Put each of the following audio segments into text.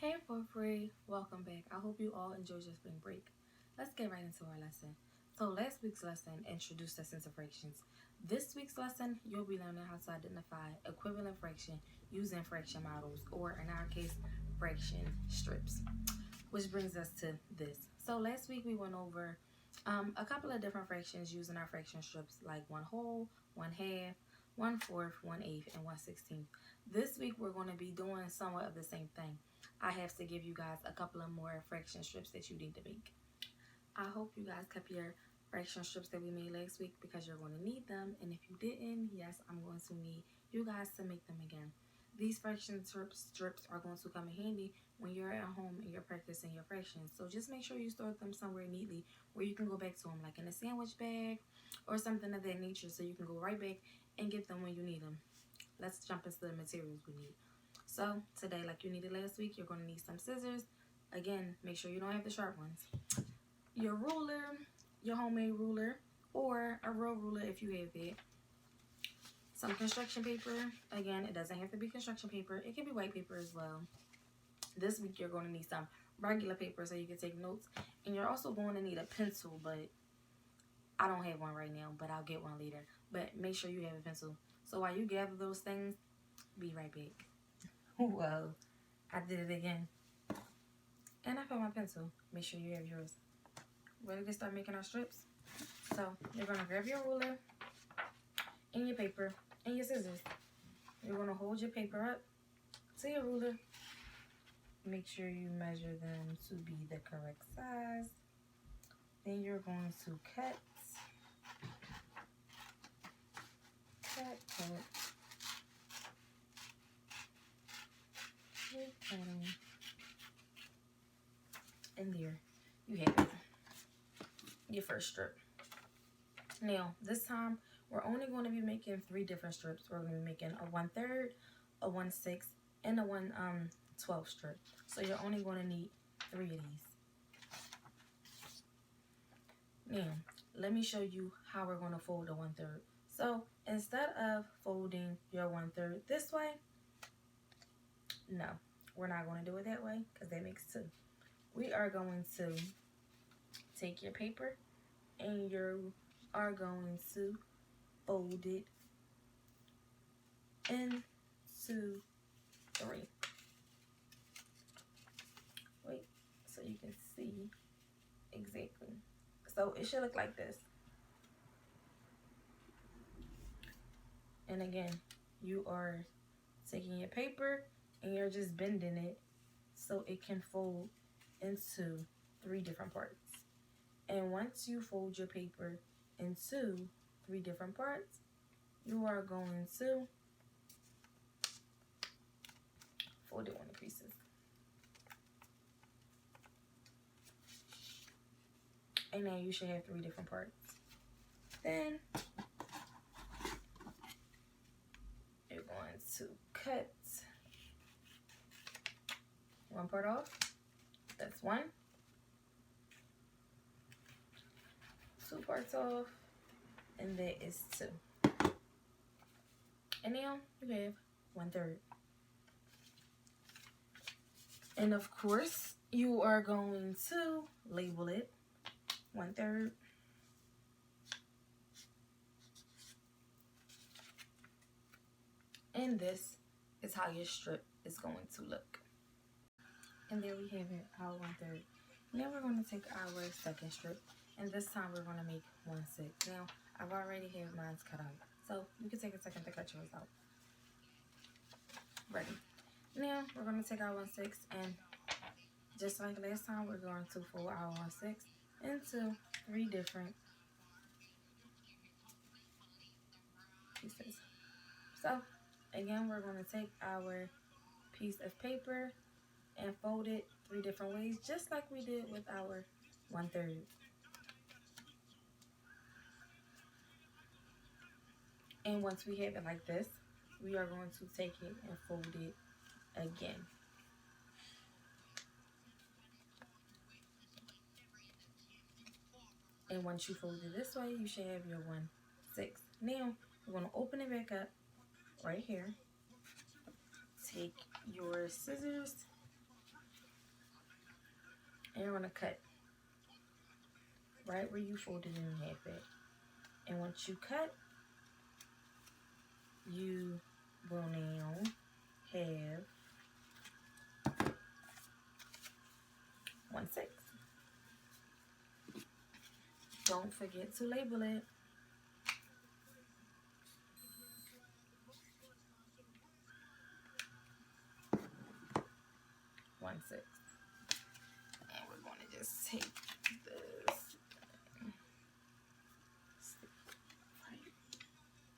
Hey for free, welcome back. I hope you all enjoyed your spring break. Let's get right into our lesson. So last week's lesson introduced us into fractions. This week's lesson, you'll be learning how to identify equivalent fraction using fraction models, or in our case, fraction strips. Which brings us to this. So last week we went over a couple of different fractions using our fraction strips, like 1 whole, 1 half, 1/4, 1/8, and 1/16. This week we're going to be doing somewhat of the same thing. I have to give you guys a couple of more fraction strips that you need to make. I hope you guys kept your fraction strips that we made last week because you're going to need them. And if you didn't, yes, I'm going to need you guys to make them again. These fraction strips are going to come in handy when you're at home and you're practicing your fractions. So just make sure you store them somewhere neatly where you can go back to them, like in a sandwich bag or something of that nature, so you can go right back and get them when you need them. Let's jump into the materials we need. So today, like you needed last week, you're going to need some scissors. Again, make sure you don't have the sharp ones. Your ruler, your homemade ruler, or a real ruler if you have it. Some construction paper. Again, it doesn't have to be construction paper. It can be white paper as well. This week, you're going to need some regular paper so you can take notes. And you're also going to need a pencil, but I don't have one right now, but I'll get one later. But make sure you have a pencil. So while you gather those things, be right back. Whoa, I did it again. And I found my pencil. Make sure you have yours. Ready to start making our strips? So you're going to grab your ruler and your paper and your scissors. You're going to hold your paper up to your ruler. Make sure you measure them to be the correct size. Then you're going to cut. And there you have it, your first strip. Now this time we're only going to be making 3 different strips. We're going to be making a 1/3, a 1/6, and a 1/12 strip. So you're only going to need 3 of these. Now let me show you how we're going to fold a 1/3. So instead of folding your 1/3 this way, no, we're not going to do it that way because that makes 2. We are going to take your paper and you are going to fold it into 3. Wait, so you can see exactly. So it should look like this. And again, you are taking your paper and you're just bending it so it can fold into 3 different parts. And once you fold your paper into 3 different parts, you are going to fold it on the creases. And now you should have 3 different parts. Then you're going to cut one part off. That's 1. 2 parts off, and that is 2. And now you have 1/3. And of course, you are going to label it 1/3. And this is how your strip is going to look. And there we have it, our 1/3. Now we're going to take our second strip, and this time we're going to make 1/6. Now, I've already have mine cut out, so you can take a second to cut yours out. Ready. Now, we're going to take our 1/6, and just like last time, we're going to fold our 1/6 into 3 different pieces. So, again, we're going to take our piece of paper and fold it 3 different ways, just like we did with our 1/3. And once we have it like this, we are going to take it and fold it again. And once you fold it this way, you should have your 1/6. Now, we're going to open it back up right here. Take your scissors And you're going to cut right where you folded it in half at. And once you cut, you will now have 1/6. Don't forget to label it. 1/6. And we're going to just take this stick right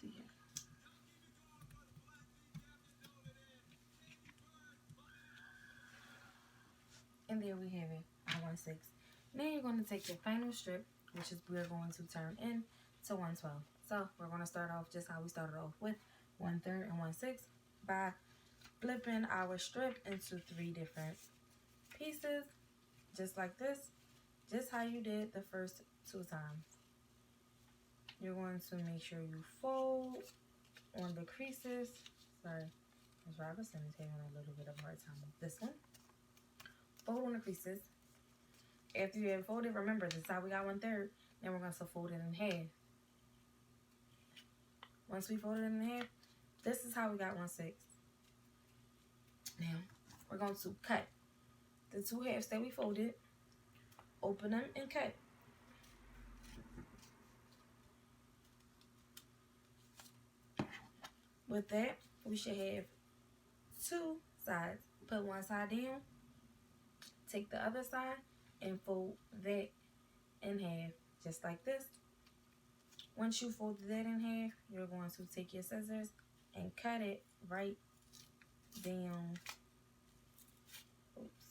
there. And there we have it, our 1/6. Now you're going to take your final strip, which is we're going to turn in to 1/12. So we're going to start off just how we started off with 1/3 and 1/6 by flipping our strip into 3 different pieces, just like this, just how you did the first 2 times. You're going to make sure you fold on the creases. Sorry, Ms. Robinson is having a little bit of a hard time with this one. Fold on the creases. After you have folded, remember this is how we got 1/3. Then we're going to fold it in half. Once we fold it in half, this is how we got 1/6. Now we're going to cut the 2 halves that we folded, open them and cut. With that, we should have 2 sides. Put one side down, take the other side, and fold that in half, just like this. Once you fold that in half, you're going to take your scissors and cut it right down. Oops.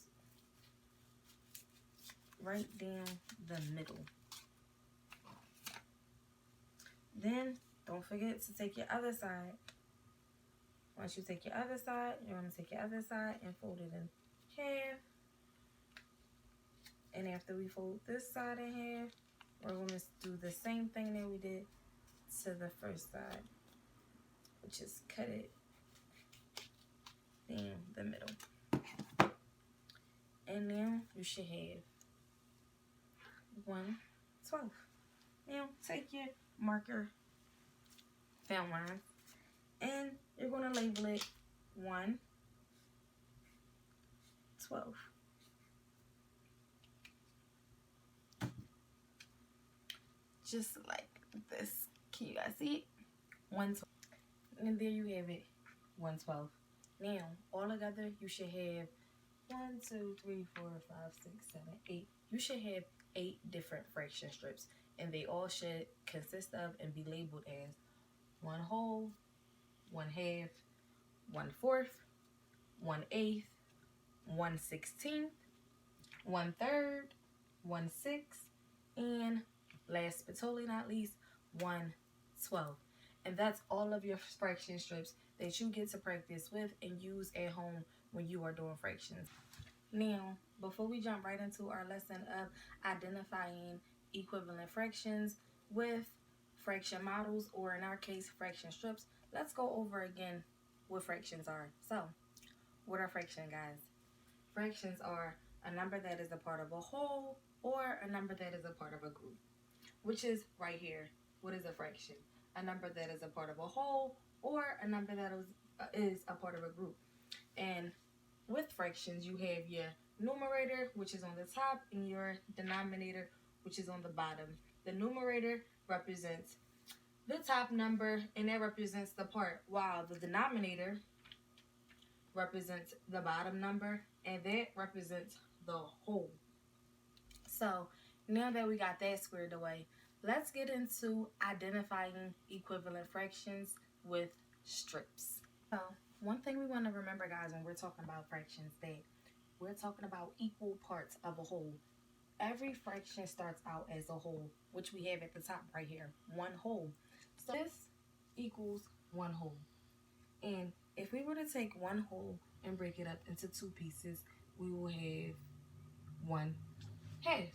Right down the middle. Then, don't forget to take your other side. Once you take your other side, you're going to take your other side and fold it in half. And after we fold this side in half, we're going to do the same thing that we did to the first side, which is cut it down the middle. And now you should have 1/12. Now take your marker, found line, and you're going to label it 1/12. Just like this. Can you guys see it? 1/12. And there you have it, 1/12. Now, all together, you should have 1, 2, 3, 4, 5, 6, 7, 8. You should have 8 different fraction strips, and they all should consist of and be labeled as 1 whole, 1/2, 1/4, 1/8, 1/16, 1/3, 1/6, and last but totally not least, 1/12. And that's all of your fraction strips that you get to practice with and use at home when you are doing fractions. Now, before we jump right into our lesson of identifying equivalent fractions with fraction models, or in our case, fraction strips, let's go over again what fractions are. So, what are fractions, guys? Fractions are a number that is a part of a whole or a number that is a part of a group, which is right here. What is a fraction? A number that is a part of a whole or a number that is a part of a group. And with fractions, you have your numerator, which is on the top, and your denominator, which is on the bottom. The numerator represents the top number, and that represents the part, while the denominator represents the bottom number, and that represents the whole. So now that we got that squared away, let's get into identifying equivalent fractions with strips. So one thing we want to remember, guys, when we're talking about fractions, that we're talking about equal parts of a whole. Every fraction starts out as a whole, which we have at the top right here, 1 whole. So this equals 1 whole. And if we were to take 1 whole and break it up into 2 pieces, we will have 1/2.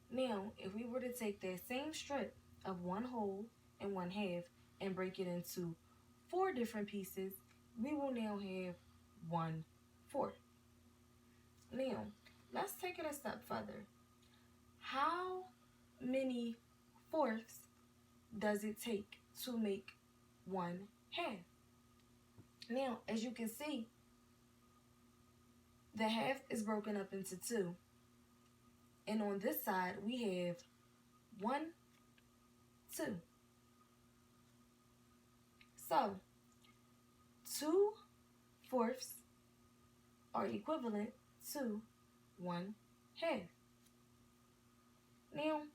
Now, if we were to take that same strip of 1 whole and 1/2 and break it into 4 different pieces, we will now have 1/4. Now, let's take it a step further. How many fourths does it take to make 1/2? Now, as you can see, the half is broken up into 2. And on this side, we have 1, 2. So, 2/4 are equivalent to 1/2. Now,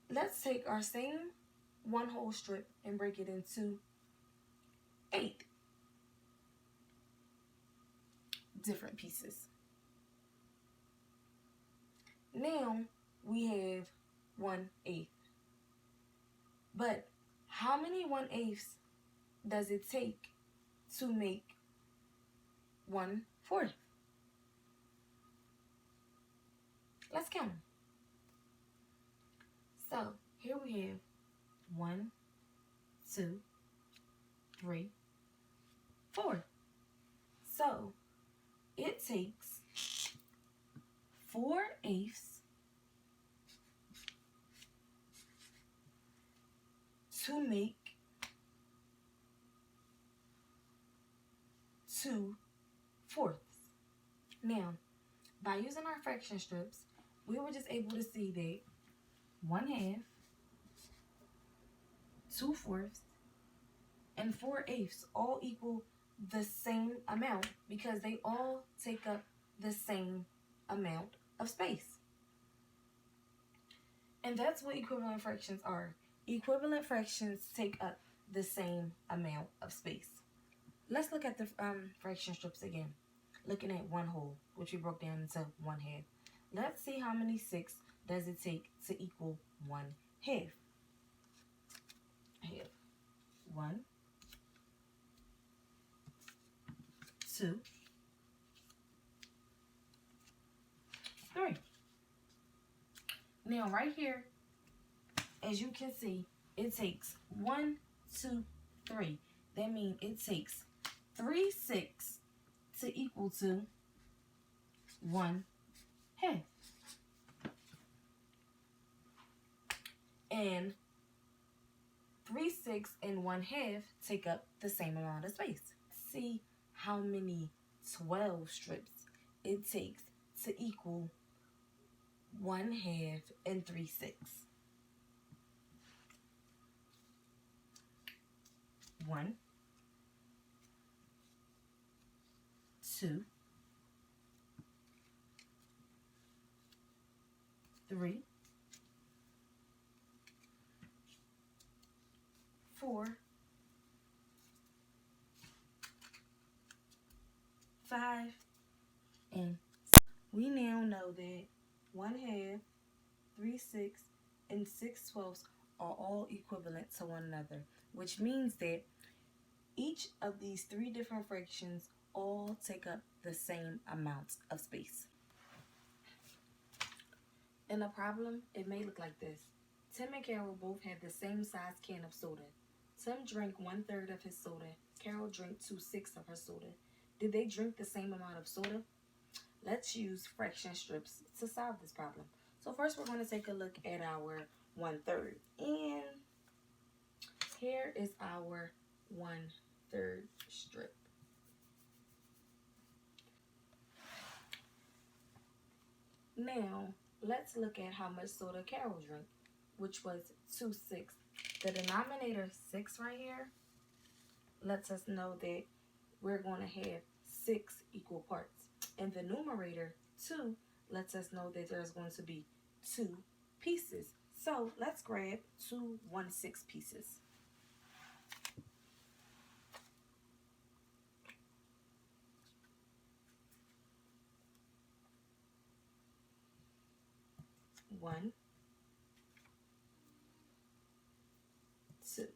let's take our same 1 whole strip and break it into 8 different pieces. Now, we have 1/8. But how many 1/8 does it take to make 1/4? Let's count them. So here we have 1, 2, 3, 4. So it takes 4/8 to make 2/4. Now, by using our fraction strips, we were just able to see that 1/2, 2/4, and 4/8 all equal the same amount because they all take up the same amount of space. And that's what equivalent fractions are. Equivalent fractions take up the same amount of space. Let's look at the fraction strips again. Looking at 1 whole, which we broke down into 1/2. Let's see how many 6 does it take to equal 1/2. I have 1, 2, 3. Now right here, as you can see, it takes 1, 2, 3. That means it takes 3 6 to equal to 1/2. And 3 6 and 1/2 take up the same amount of space. See how many 12 strips it takes to equal 1/2 and 3 6. 1, 2, 3, 4, 5, and 6. We now know that 1/2, 3 6, and 6/12 are all equivalent to one another, which means that each of these 3 different fractions all take up the same amount of space. In a problem, it may look like this. Tim and Carol both had the same size can of soda. Tim drank 1/3 of his soda. Carol drank 2/6 of her soda. Did they drink the same amount of soda? Let's use fraction strips to solve this problem. So first we're going to take a look at our 1/3. And here is our 1/3 strip. Now, let's look at how much soda Carol drank, which was 2/6. The denominator 6 right here lets us know that we're going to have 6 equal parts. And the numerator 2 lets us know that there's going to be 2 pieces. So let's grab 2 1/6 pieces. One, 2.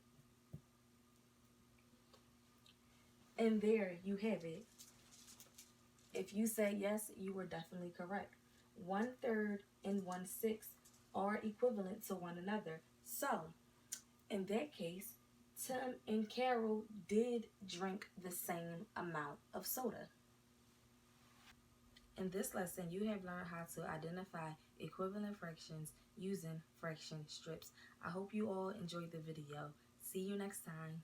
And there you have it. If you say yes, you were definitely correct. 1/3 and 1/6 are equivalent to one another. So, in that case, Tim and Carol did drink the same amount of soda. In this lesson, you have learned how to identify equivalent fractions using fraction strips. I hope you all enjoyed the video. See you next time.